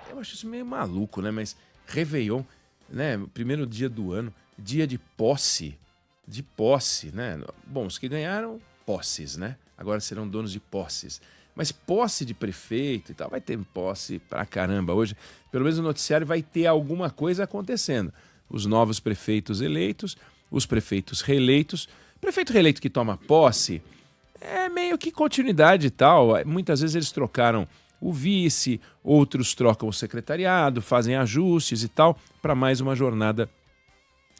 Eu acho isso meio maluco, né? Mas Réveillon, né? Primeiro dia do ano, dia de posse. De posse, né? Bom, os que ganharam, posses, né? Agora serão donos de posses. Mas posse de prefeito e tal, vai ter posse pra caramba hoje. Pelo menos no noticiário vai ter alguma coisa acontecendo. Os novos prefeitos eleitos, os prefeitos reeleitos. Prefeito reeleito que toma posse é meio que continuidade e tal. Muitas vezes eles trocaram o vice, outros trocam o secretariado, fazem ajustes e tal, para mais uma jornada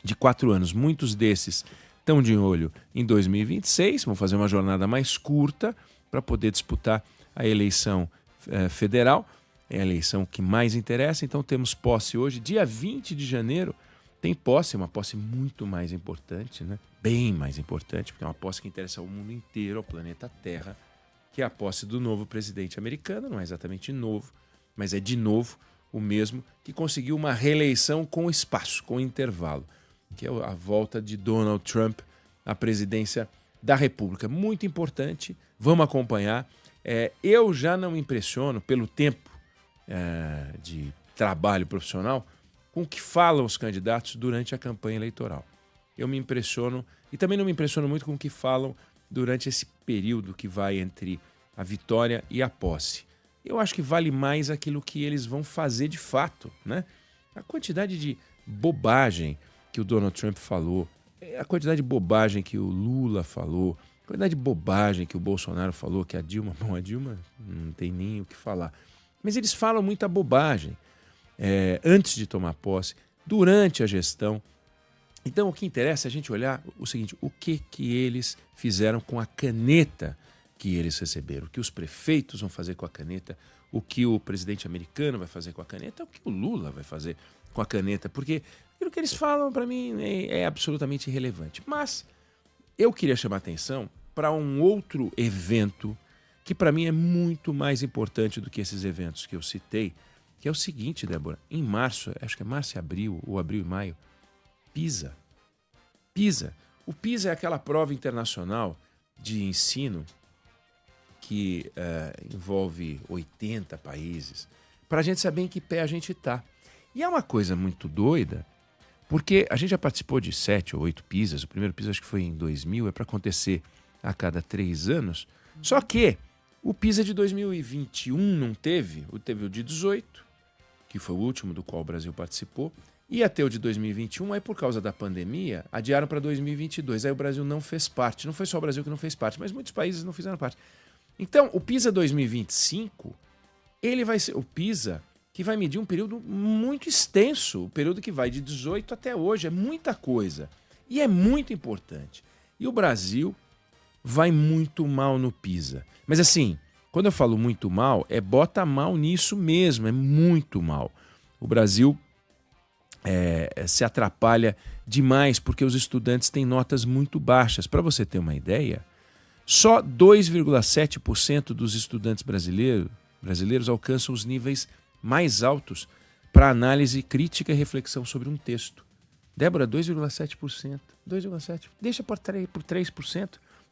de 4 anos. Muitos desses estão de olho em 2026, vão fazer uma jornada mais curta para poder disputar a eleição federal. É a eleição que mais interessa, então temos posse hoje, dia 20 de janeiro, tem posse, uma posse muito mais importante, né? Bem mais importante, porque é uma posse que interessa ao mundo inteiro, ao planeta Terra, que é a posse do novo presidente americano. Não é exatamente novo, mas é de novo o mesmo que conseguiu uma reeleição com espaço, com intervalo, que é a volta de Donald Trump à presidência da República. Muito importante, vamos acompanhar. Eu já não me impressiono pelo tempo de trabalho profissional com o que falam os candidatos durante a campanha eleitoral. Eu me impressiono, e também não me impressiono muito com o que falam durante esse período que vai entre a vitória e a posse. Eu acho que vale mais aquilo que eles vão fazer de fato, né? A quantidade de bobagem que o Donald Trump falou, a quantidade de bobagem que o Lula falou, a quantidade de bobagem que o Bolsonaro falou, que a Dilma não tem nem o que falar. Mas eles falam muita bobagem antes de tomar posse, durante a gestão. Então o que interessa é a gente olhar o seguinte, o que eles fizeram com a caneta que eles receberam, o que os prefeitos vão fazer com a caneta, o que o presidente americano vai fazer com a caneta, o que o Lula vai fazer com a caneta, porque aquilo que eles falam para mim é absolutamente irrelevante. Mas eu queria chamar a atenção para um outro evento que para mim é muito mais importante do que esses eventos que eu citei, que é o seguinte, Débora, em março, acho que é março e abril, ou abril e maio, PISA. O PISA é aquela prova internacional de ensino que envolve 80 países, para a gente saber em que pé a gente está. E é uma coisa muito doida, porque a gente já participou de 7 ou 8 PISAs, o primeiro PISA acho que foi em 2000, é para acontecer a cada 3 anos, só que o PISA de 2021 não teve o de 18, que foi o último do qual o Brasil participou, ia ter o de 2021, aí por causa da pandemia, adiaram para 2022, aí o Brasil não fez parte, não foi só o Brasil que não fez parte, mas muitos países não fizeram parte. Então, o PISA 2025, ele vai ser o PISA que vai medir um período muito extenso, o período que vai de 18 até hoje, é muita coisa. E é muito importante. E o Brasil vai muito mal no PISA. Mas assim, quando eu falo muito mal, bota mal nisso mesmo, é muito mal. O Brasil se atrapalha demais porque os estudantes têm notas muito baixas. Para você ter uma ideia, só 2,7% dos estudantes brasileiros alcançam os níveis mais altos para análise crítica e reflexão sobre um texto. Débora, 2,7%. 2,7%. Deixa por 3%.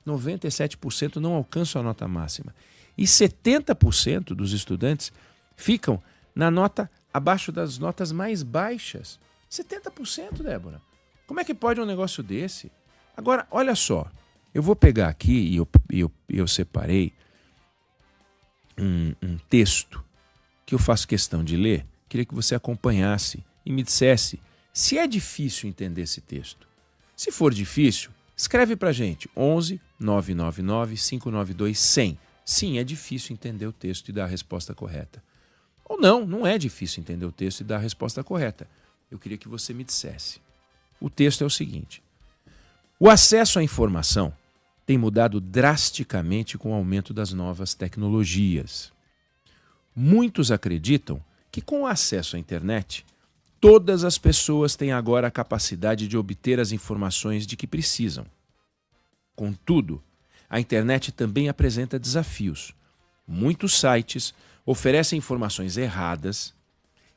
97% não alcançam a nota máxima. E 70% dos estudantes ficam na nota abaixo das notas mais baixas. 70%, Débora. Como é que pode um negócio desse? Agora, olha só. Eu vou pegar aqui e eu separei um texto que eu faço questão de ler. Queria que você acompanhasse e me dissesse se é difícil entender esse texto. Se for difícil, escreve pra gente 11 999 592 100. Sim, é difícil entender o texto e dar a resposta correta. Ou não é difícil entender o texto e dar a resposta correta. Eu queria que você me dissesse. O texto é o seguinte: o acesso à informação tem mudado drasticamente com o aumento das novas tecnologias. Muitos acreditam que com o acesso à internet, todas as pessoas têm agora a capacidade de obter as informações de que precisam. Contudo, a internet também apresenta desafios. Muitos sites oferecem informações erradas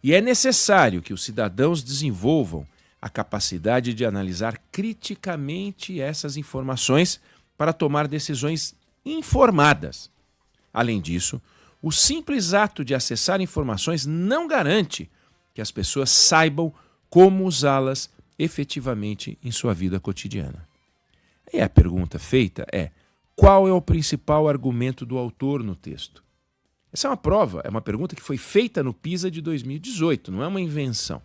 e é necessário que os cidadãos desenvolvam a capacidade de analisar criticamente essas informações para tomar decisões informadas. Além disso, o simples ato de acessar informações não garante que as pessoas saibam como usá-las efetivamente em sua vida cotidiana. E a pergunta feita é: qual é o principal argumento do autor no texto? Essa é uma prova, é uma pergunta que foi feita no PISA de 2018, não é uma invenção.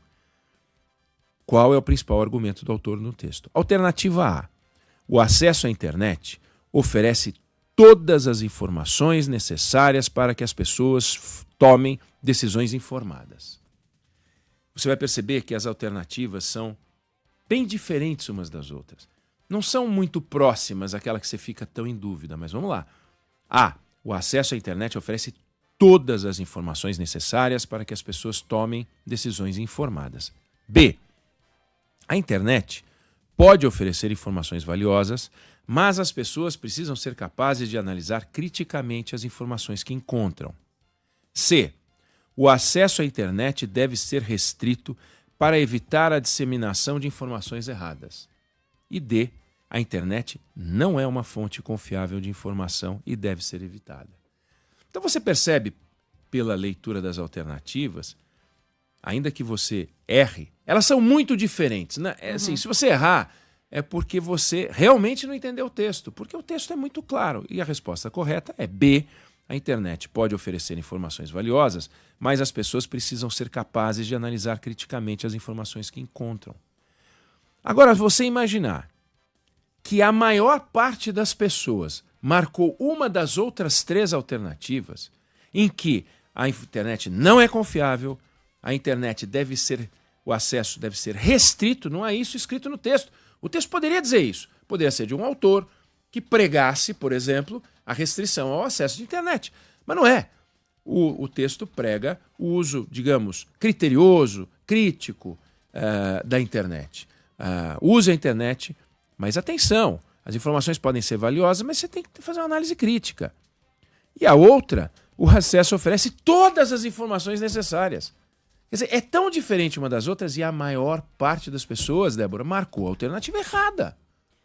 Qual é o principal argumento do autor no texto? Alternativa A: o acesso à internet oferece todas as informações necessárias para que as pessoas tomem decisões informadas. Você vai perceber que as alternativas são bem diferentes umas das outras. Não são muito próximas àquela que você fica tão em dúvida, mas vamos lá. A: o acesso à internet oferece todas as informações necessárias para que as pessoas tomem decisões informadas. B: a internet pode oferecer informações valiosas, mas as pessoas precisam ser capazes de analisar criticamente as informações que encontram. C: o acesso à internet deve ser restrito para evitar a disseminação de informações erradas. E D: a internet não é uma fonte confiável de informação e deve ser evitada. Então você percebe, pela leitura das alternativas, ainda que você erre, elas são muito diferentes, né? Assim, se você errar, é porque você realmente não entendeu o texto, porque o texto é muito claro. E a resposta correta é B: a internet pode oferecer informações valiosas, mas as pessoas precisam ser capazes de analisar criticamente as informações que encontram. Agora, você imaginar que a maior parte das pessoas marcou uma das outras três alternativas, em que a internet não é confiável, a internet o acesso deve ser restrito, não é isso escrito no texto. O texto poderia dizer isso. Poderia ser de um autor que pregasse, por exemplo, a restrição ao acesso de internet. Mas não é. O texto prega o uso, digamos, criterioso, crítico da internet. Use a internet, mas atenção, as informações podem ser valiosas, mas você tem que fazer uma análise crítica. E a outra, o acesso oferece todas as informações necessárias. Quer dizer, é tão diferente uma das outras e a maior parte das pessoas, Débora, marcou a alternativa errada.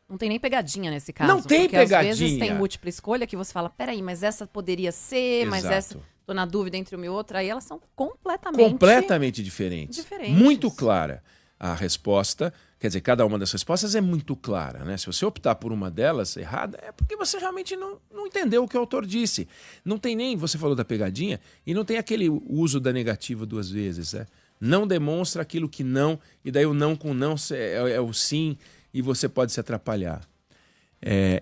Não tem nem pegadinha nesse caso. Não tem porque pegadinha. Às vezes tem múltipla escolha que você fala, peraí, mas essa poderia ser, mas essa... Tô na dúvida entre uma e outra. Aí elas são completamente diferentes. Diferentes. Muito clara. A resposta, quer dizer, cada uma das respostas é muito clara, né? Se você optar por uma delas errada, é porque você realmente não entendeu o que o autor disse. Não tem nem, você falou da pegadinha, e não tem aquele uso da negativa duas vezes, né? Não demonstra aquilo que não, e daí o não com não é o sim, e você pode se atrapalhar.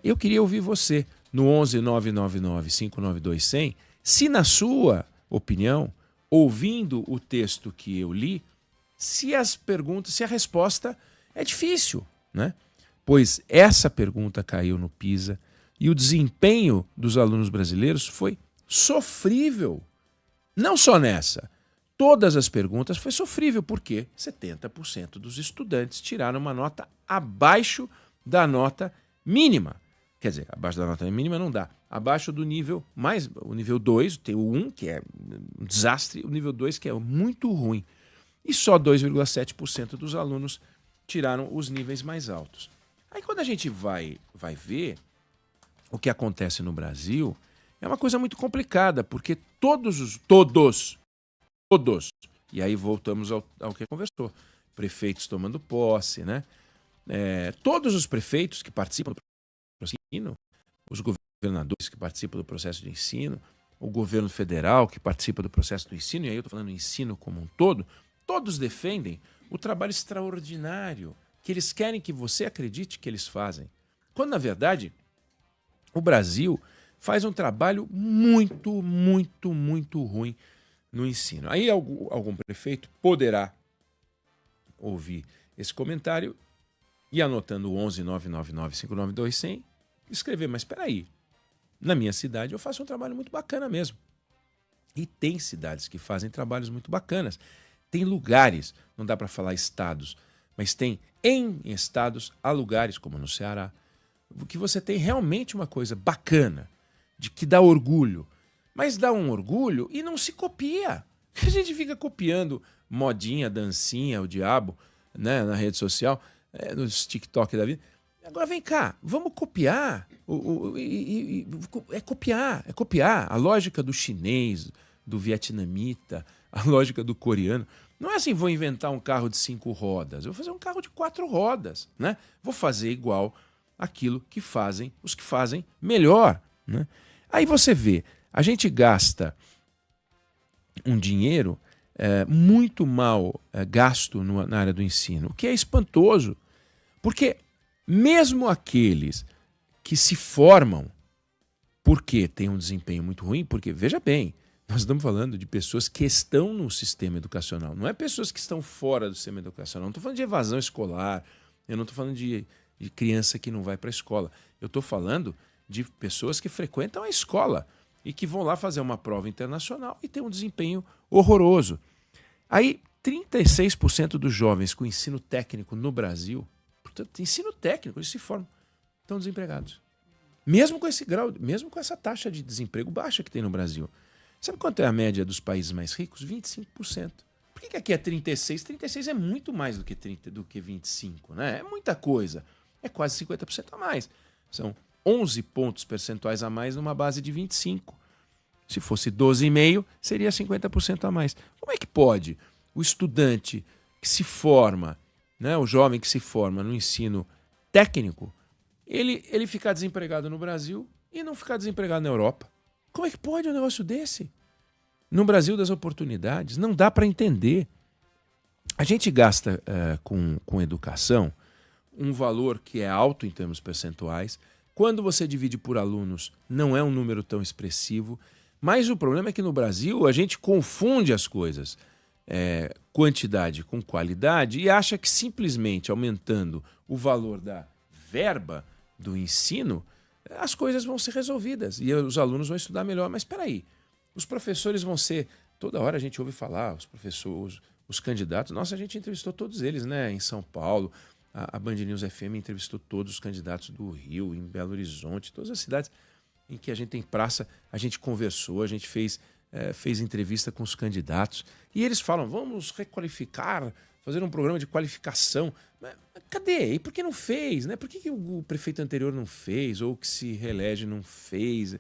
Eu queria ouvir você no 11 999 592 100, se na sua opinião, ouvindo o texto que eu li, se a resposta é difícil, né? Pois essa pergunta caiu no PISA e o desempenho dos alunos brasileiros foi sofrível. Não só nessa, todas as perguntas foi sofrível, porque 70% dos estudantes tiraram uma nota abaixo da nota mínima. Quer dizer, abaixo da nota mínima não dá. Abaixo do nível o nível 2, tem o 1, que é um desastre, o nível 2, que é muito ruim. E só 2,7% dos alunos tiraram os níveis mais altos. Aí quando a gente vai ver o que acontece no Brasil, é uma coisa muito complicada, porque todos, e aí voltamos ao que conversou, prefeitos tomando posse, né? Todos os prefeitos que participam do processo de ensino, os governadores que participam do processo de ensino, o governo federal que participa do processo do ensino, e aí eu estou falando do ensino como um todo, todos defendem o trabalho extraordinário que eles querem que você acredite que eles fazem. Quando, na verdade, o Brasil faz um trabalho muito, muito, muito ruim no ensino. Aí algum prefeito poderá ouvir esse comentário e, anotando o 11 999 592 100, escrever, mas espera aí, na minha cidade eu faço um trabalho muito bacana mesmo. E tem cidades que fazem trabalhos muito bacanas. Tem lugares, não dá para falar estados, mas tem em estados, há lugares, como no Ceará, que você tem realmente uma coisa bacana, de que dá orgulho. Mas dá um orgulho e não se copia. A gente fica copiando modinha, dancinha, o diabo, né, na rede social, nos TikTok da vida. Agora vem cá, vamos copiar. É copiar. A lógica do chinês, do vietnamita, a lógica do coreano. Não é assim, vou inventar um carro de 5 rodas. Eu vou fazer um carro de 4 rodas. Né? Vou fazer igual aquilo que fazem os que fazem melhor. Né? Aí você vê, a gente gasta um dinheiro muito mal gasto na área do ensino, o que é espantoso. Porque mesmo aqueles que se formam porque têm um desempenho muito ruim, porque, veja bem, nós estamos falando de pessoas que estão no sistema educacional, não é pessoas que estão fora do sistema educacional. Não estou falando de evasão escolar, eu não estou falando de criança que não vai para a escola. Eu estou falando de pessoas que frequentam a escola e que vão lá fazer uma prova internacional e têm um desempenho horroroso. Aí, 36% dos jovens com ensino técnico no Brasil, portanto, ensino técnico, eles se formam, estão desempregados. Mesmo com esse grau, mesmo com essa taxa de desemprego baixa que tem no Brasil. Sabe quanto é a média dos países mais ricos? 25%. Por que aqui é 36%? 36% é muito mais do que 25%, né? É muita coisa. É quase 50% a mais. São 11 pontos percentuais a mais numa base de 25%. Se fosse 12,5%, seria 50% a mais. Como é que pode o estudante que se forma, né, o jovem que se forma no ensino técnico, ele ficar desempregado no Brasil e não ficar desempregado na Europa? Como é que pode um negócio desse? No Brasil das oportunidades, não dá para entender. A gente gasta com educação um valor que é alto em termos percentuais. Quando você divide por alunos, não é um número tão expressivo. Mas o problema é que no Brasil a gente confunde as coisas, quantidade com qualidade, e acha que simplesmente aumentando o valor da verba do ensino, as coisas vão ser resolvidas e os alunos vão estudar melhor. Mas espera aí, os professores vão ser... Toda hora a gente ouve falar, os professores, os candidatos. Nossa, a gente entrevistou todos eles, né? Em São Paulo, a Band News FM entrevistou todos os candidatos do Rio, em Belo Horizonte, todas as cidades em que a gente tem praça, a gente conversou, a gente fez entrevista com os candidatos. E eles falam, vamos requalificar, fazer um programa de qualificação. Mas cadê? E por que não fez? Né? Por que o prefeito anterior não fez? Ou que se reelege não fez?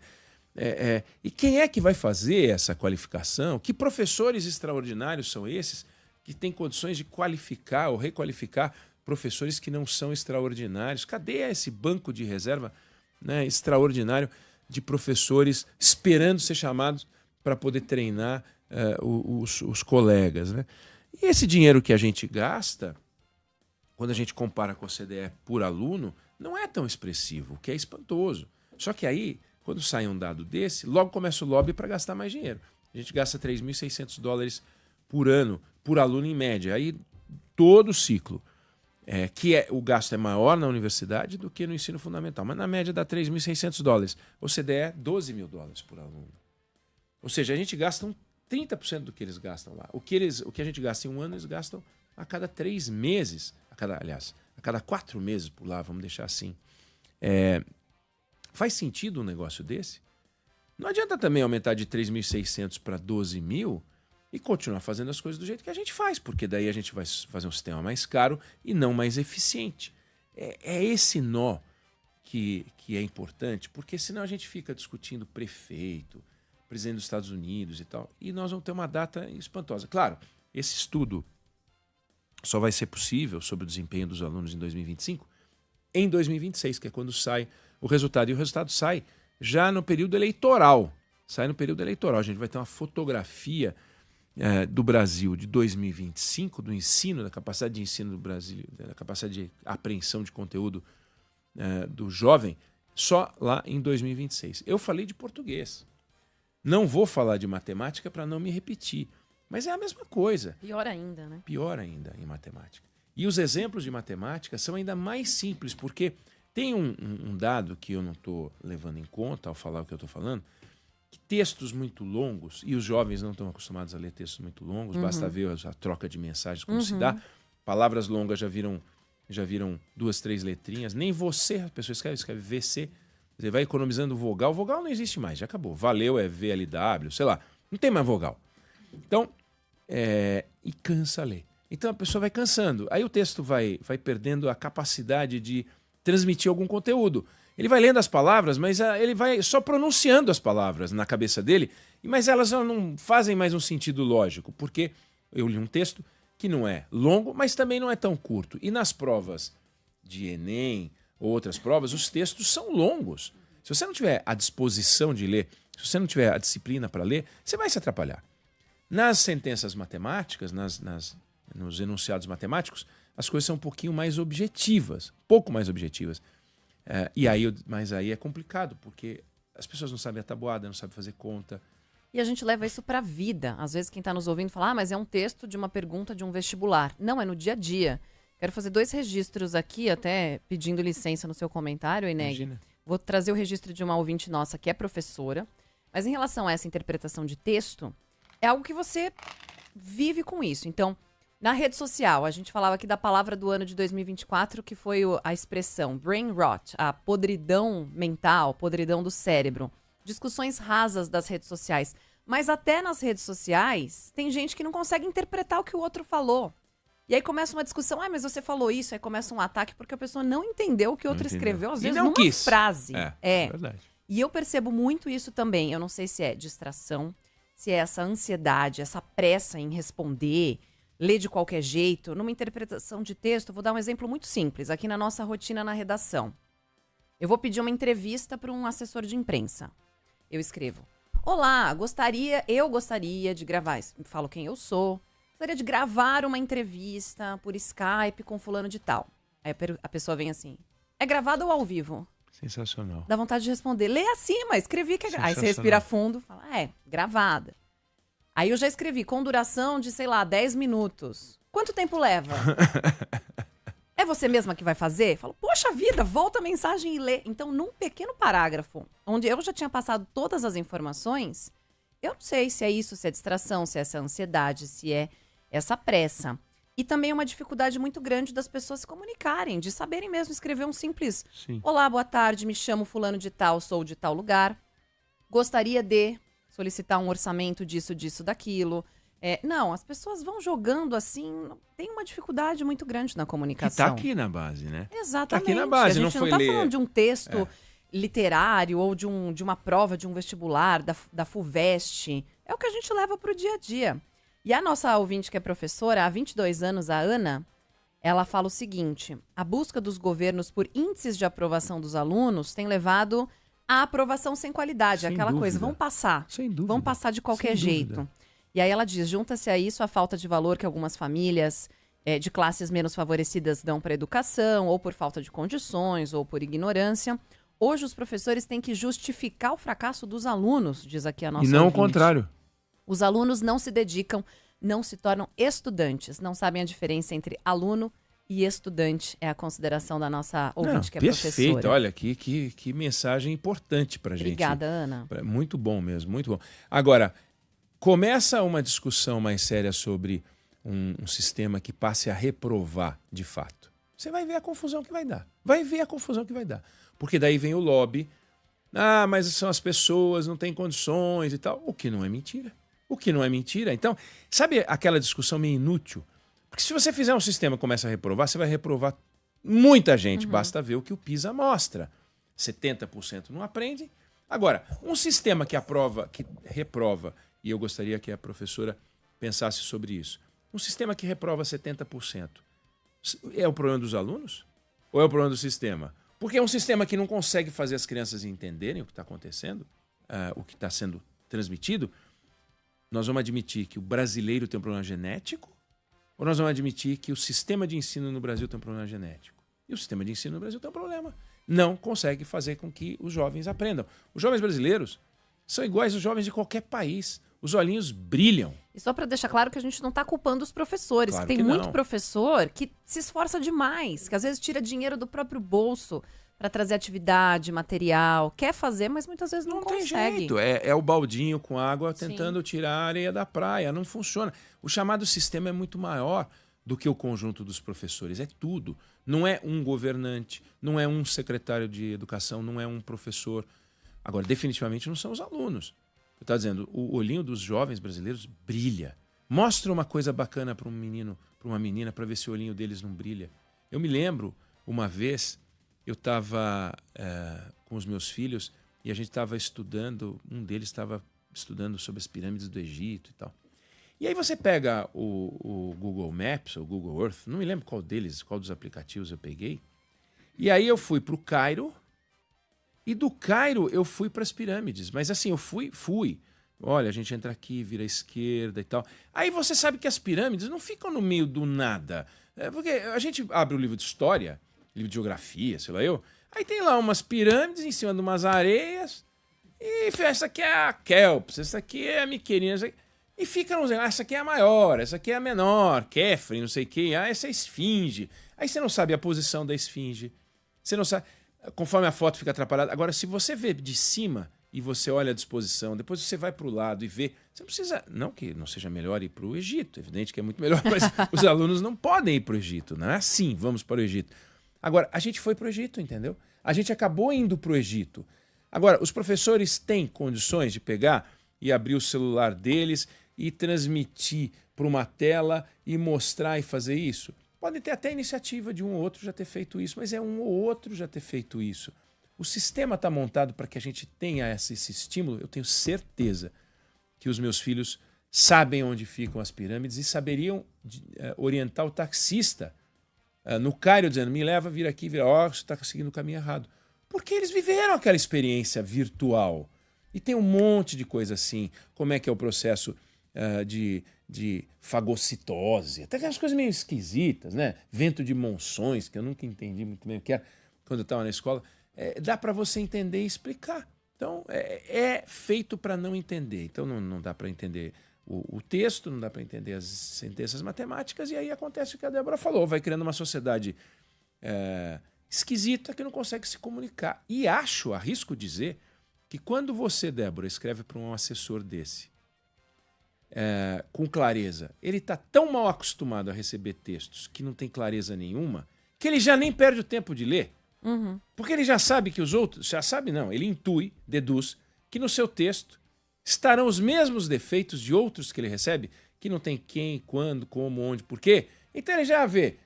E quem é que vai fazer essa qualificação? Que professores extraordinários são esses que têm condições de qualificar ou requalificar professores que não são extraordinários? Cadê esse banco de reserva, né, extraordinário de professores esperando ser chamados para poder treinar os colegas? Né? E esse dinheiro que a gente gasta, quando a gente compara com a OCDE por aluno, não é tão expressivo, o que é espantoso. Só que aí, quando sai um dado desse, logo começa o lobby para gastar mais dinheiro. A gente gasta $3.600 por ano, por aluno em média. Aí todo o ciclo. O gasto é maior na universidade do que no ensino fundamental, mas na média dá $3.600. OCDE, $12.000 por aluno. Ou seja, a gente gasta 30% do que eles gastam lá. O que a gente gasta em um ano, eles gastam a cada 3 meses, a cada 4 meses por lá, vamos deixar assim. Faz sentido um negócio desse? Não adianta também aumentar de 3.600 para 12.000 e continuar fazendo as coisas do jeito que a gente faz, porque daí a gente vai fazer um sistema mais caro e não mais eficiente. É esse nó que é importante, porque senão a gente fica discutindo prefeito, presidente dos Estados Unidos e tal, e nós vamos ter uma data espantosa. Claro, esse estudo só vai ser possível sobre o desempenho dos alunos em 2025 em 2026, que é quando sai o resultado. E o resultado sai já no período eleitoral. A gente vai ter uma fotografia do Brasil de 2025, do ensino, da capacidade de ensino do Brasil, da capacidade de apreensão de conteúdo do jovem, só lá em 2026. Eu falei de português. Não vou falar de matemática para não me repetir, mas é a mesma coisa. Pior ainda, né? Pior ainda em matemática. E os exemplos de matemática são ainda mais simples, porque tem um dado que eu não estou levando em conta ao falar o que eu estou falando, que textos muito longos, e os jovens não estão acostumados a ler textos muito longos, basta ver a troca de mensagens como se dá. Palavras longas já viram 2, 3 letrinhas. Nem você, a pessoa escreve VC, você vai economizando vogal. Vogal não existe mais, já acabou. Valeu, é VLW, sei lá. Não tem mais vogal. Então, e cansa ler. Então a pessoa vai cansando. Aí o texto vai perdendo a capacidade de transmitir algum conteúdo. Ele vai lendo as palavras, mas ele vai só pronunciando as palavras na cabeça dele, mas elas não fazem mais um sentido lógico, porque eu li um texto que não é longo, mas também não é tão curto. E nas provas de Enem ou outras provas, os textos são longos. Se você não tiver a disposição de ler, se você não tiver a disciplina para ler, você vai se atrapalhar. Nas sentenças matemáticas, nos enunciados matemáticos, as coisas são um pouquinho mais objetivas, pouco mais objetivas. Mas aí é complicado, porque as pessoas não sabem a tabuada, não sabem fazer conta. E a gente leva isso para a vida. Às vezes quem está nos ouvindo fala, mas é um texto de uma pergunta de um vestibular. Não, é no dia a dia. Quero fazer 2 registros aqui, até pedindo licença no seu comentário, Ineg. Imagina. Vou trazer o registro de uma ouvinte nossa que é professora. Mas em relação a essa interpretação de texto, é algo que você vive com isso. Então, na rede social, a gente falava aqui da palavra do ano de 2024, que foi a expressão brain rot, a podridão mental, podridão do cérebro. Discussões rasas das redes sociais. Mas até nas redes sociais, tem gente que não consegue interpretar o que o outro falou. E aí começa uma discussão, mas você falou isso, aí começa um ataque porque a pessoa não entendeu o que o outro escreveu, às vezes numa frase. É verdade. E eu percebo muito isso também. Eu não sei se é distração, se é essa ansiedade, essa pressa em responder, ler de qualquer jeito. Numa interpretação de texto, vou dar um exemplo muito simples, aqui na nossa rotina na redação. Eu vou pedir uma entrevista para um assessor de imprensa. Eu escrevo, olá, eu gostaria de gravar, falo quem eu sou, gostaria de gravar uma entrevista por Skype com fulano de tal. Aí a pessoa vem assim, é gravado ou ao vivo? Sensacional. Dá vontade de responder, lê acima, escrevi que é gravada. Aí você respira fundo, fala, gravada. Aí eu já escrevi, com duração de, 10 minutos. Quanto tempo leva? É você mesma que vai fazer? Falo, poxa vida, volta a mensagem e lê. Então, num pequeno parágrafo, onde eu já tinha passado todas as informações, eu não sei se é isso, se é distração, se é essa ansiedade, se é essa pressa. E também uma dificuldade muito grande das pessoas se comunicarem, de saberem mesmo escrever um simples Sim. Olá, boa tarde, me chamo fulano de tal, sou de tal lugar. Gostaria de solicitar um orçamento disso, daquilo. Não, as pessoas vão jogando assim, tem uma dificuldade muito grande na comunicação. Que tá aqui na base, né? Exatamente. Tá aqui na base, a gente não tá falando de um texto literário ou de uma prova de um vestibular, da FUVEST. É o que a gente leva pro dia a dia. E a nossa ouvinte que é professora, há 22 anos, a Ana, ela fala o seguinte, a busca dos governos por índices de aprovação dos alunos tem levado à aprovação sem qualidade, Sem aquela dúvida. coisa, vão passar. Sem dúvida. Vão passar de qualquer Sem jeito. dúvida. E aí ela diz, junta-se a isso a falta de valor que algumas famílias de classes menos favorecidas dão para a educação, ou por falta de condições, ou por ignorância. Hoje os professores têm que justificar o fracasso dos alunos, diz aqui a nossa E não ouvinte. o contrário. Os alunos não se dedicam, não se tornam estudantes, não sabem a diferença entre aluno e estudante. É a consideração da nossa ouvinte, que é perfeito. professora. Olha, que mensagem importante pra gente. Obrigada, Ana. Muito bom mesmo, muito bom. Agora, começa uma discussão mais séria sobre um sistema que passe a reprovar de fato. Você vai ver a confusão que vai dar. Porque daí vem o lobby. Mas são as pessoas, não têm condições e tal. O que não é mentira. Então, sabe aquela discussão meio inútil? Porque se você fizer um sistema que começa a reprovar, você vai reprovar muita gente. Basta ver o que o PISA mostra. 70% não aprende. Agora, um sistema que reprova, e eu gostaria que a professora pensasse sobre isso. Um sistema que reprova 70%. É o problema dos alunos? Ou é o problema do sistema? Porque é um sistema que não consegue fazer as crianças entenderem o que está acontecendo, o que está sendo transmitido. Nós vamos admitir que o brasileiro tem um problema genético? Ou nós vamos admitir que o sistema de ensino no Brasil tem um problema genético? E o sistema de ensino no Brasil tem um problema. Não consegue fazer com que os jovens aprendam. Os jovens brasileiros são iguais aos jovens de qualquer país. Os olhinhos brilham. E só para deixar claro que a gente não está culpando os professores. Claro que tem que muito não. professor que se esforça demais, que às vezes tira dinheiro do próprio bolso para trazer atividade, material. Quer fazer, mas muitas vezes não consegue. Tem jeito. É o baldinho com água tentando tirar a areia da praia. Não funciona. O chamado sistema é muito maior do que o conjunto dos professores. É tudo. Não é um governante, não é um secretário de educação, não é um professor. Agora, definitivamente não são os alunos. Eu estou dizendo, o olhinho dos jovens brasileiros brilha. Mostra uma coisa bacana para um menino, para uma menina, para ver se o olhinho deles não brilha. Eu me lembro, uma vez, eu estava com os meus filhos e a gente estava estudando, um deles estava estudando sobre as pirâmides do Egito e tal. E aí você pega o Google Maps ou Google Earth, não me lembro qual deles, qual dos aplicativos eu peguei, e aí eu fui para o Cairo, e do Cairo eu fui para as pirâmides. Mas assim, eu fui. Olha, a gente entra aqui, vira à esquerda e tal. Aí você sabe que as pirâmides não ficam no meio do nada. Porque a gente abre o livro de história, livro de geografia, sei lá eu, aí tem lá umas pirâmides em cima de umas areias, e essa aqui é a Kelps, essa aqui é a Miquelina, e fica dizendo, essa aqui é a maior, essa aqui é a menor, Kefren, não sei o quê, essa é a esfinge. Aí você não sabe a posição da esfinge, você não sabe, conforme a foto fica atrapalhada. Agora, se você vê de cima e você olha a disposição, depois você vai para o lado e vê, você não precisa, não que não seja melhor ir para o Egito, é evidente que é muito melhor, mas os alunos não podem ir para o Egito, não é assim, vamos para o Egito. Agora, a gente foi para o Egito, entendeu? A gente acabou indo para o Egito. Agora, os professores têm condições de pegar e abrir o celular deles e transmitir para uma tela e mostrar e fazer isso? Pode ter até a iniciativa de um ou outro já ter feito isso, mas é um ou outro já ter feito isso. O sistema está montado para que a gente tenha esse estímulo. Eu tenho certeza que os meus filhos sabem onde ficam as pirâmides e saberiam orientar o taxista no Cairo, dizendo, me leva, vira aqui, vira, você está seguindo o caminho errado. Porque eles viveram aquela experiência virtual. E tem um monte de coisa assim, como é que é o processo de fagocitose, até aquelas coisas meio esquisitas, né? Vento de monções, que eu nunca entendi muito bem o que era quando eu estava na escola. Dá para você entender e explicar. Então, é feito para não entender. Então, não dá para entender o texto, não dá para entender as sentenças matemáticas, e aí acontece o que a Débora falou, vai criando uma sociedade esquisita que não consegue se comunicar. E arrisco dizer, que quando você, Débora, escreve para um assessor desse, com clareza, ele está tão mal acostumado a receber textos que não tem clareza nenhuma, que ele já nem perde o tempo de ler. Uhum. Porque ele já sabe que os outros, já sabe não, ele intui, deduz, que no seu texto estarão os mesmos defeitos de outros que ele recebe, que não tem quem, quando, como, onde, por quê. Então ele já vê,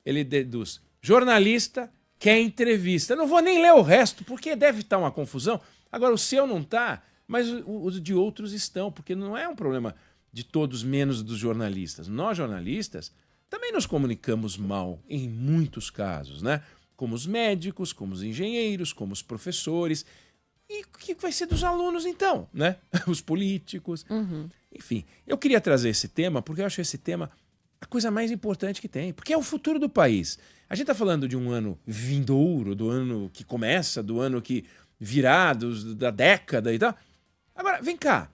ele deduz, jornalista quer entrevista. Não vou nem ler o resto, porque deve estar uma confusão. Agora o seu não está, mas os de outros estão, porque não é um problema de todos menos dos jornalistas. Nós, jornalistas, também nos comunicamos mal em muitos casos, né? Como os médicos, como os engenheiros, como os professores. E o que vai ser dos alunos, então, né? Os políticos. Uhum. Enfim, eu queria trazer esse tema porque eu acho esse tema a coisa mais importante que tem, porque é o futuro do país. A gente está falando de um ano vindouro, do ano que começa, do ano que virá, da década e tal. Agora, vem cá.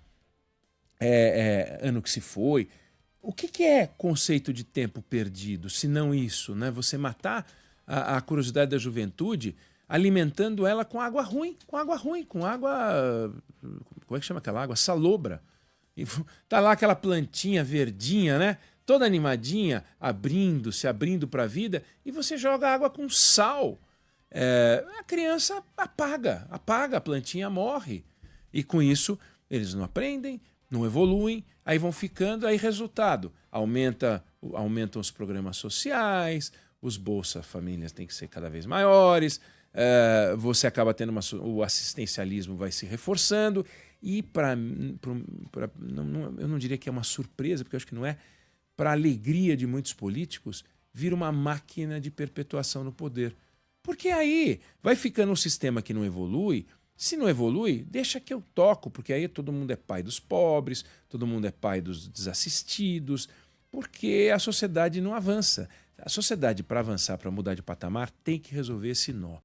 Ano que se foi. O que é conceito de tempo perdido, se não isso, né? Você matar a curiosidade da juventude alimentando ela com água ruim, com água... Como é que chama aquela água? Salobra. E tá lá aquela plantinha verdinha, né? Toda animadinha, abrindo para a vida, e você joga água com sal. A criança apaga, a plantinha morre. E com isso, eles não aprendem, não evoluem, aí vão ficando, aí resultado, aumentam os programas sociais, os Bolsa Famílias têm que ser cada vez maiores, você acaba tendo o assistencialismo vai se reforçando, e eu não diria que é uma surpresa, porque eu acho que não é, para a alegria de muitos políticos, vira uma máquina de perpetuação no poder. Porque aí vai ficando um sistema que não evolui. Se não evolui, deixa que eu toco, porque aí todo mundo é pai dos pobres, todo mundo é pai dos desassistidos, porque a sociedade não avança. A sociedade, para avançar, para mudar de patamar, tem que resolver esse nó.